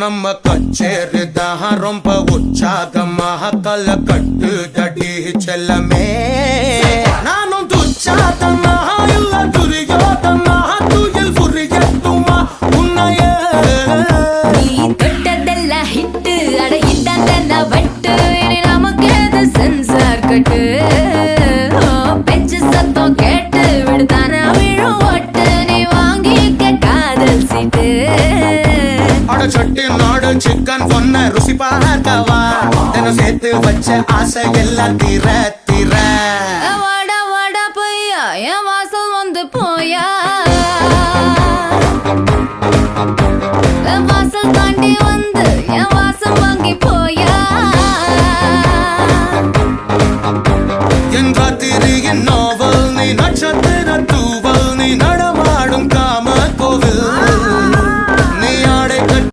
நம்ம கச்சேரிதான் ரொம்ப உற்சாகமாக கல கட்டு தடி செல்லமே நானும் துச்சாதனா இல்ல துரியோதனா துயில் புரியட்டுமா உன்னைய நீ தொட்டதெல்லாம் ஹிட்டு அட இதான் வட்டு இனி நமக்கு எது சென்சார் கட்டு பெஞ்சு சத்தம் கேட்டு விடுதானா விழும் ஒட்டு நீ வாங்கிக்க காதல் சீட்டு அட சட்டி நாடு சிக்கன் பொண்ண ருசி பார்க்கவா தினம் சேர்த்து வச்ச ஆசை எல்லாம் தீர தீர வாடா வாடா பையா என் வாசல் வந்து போயா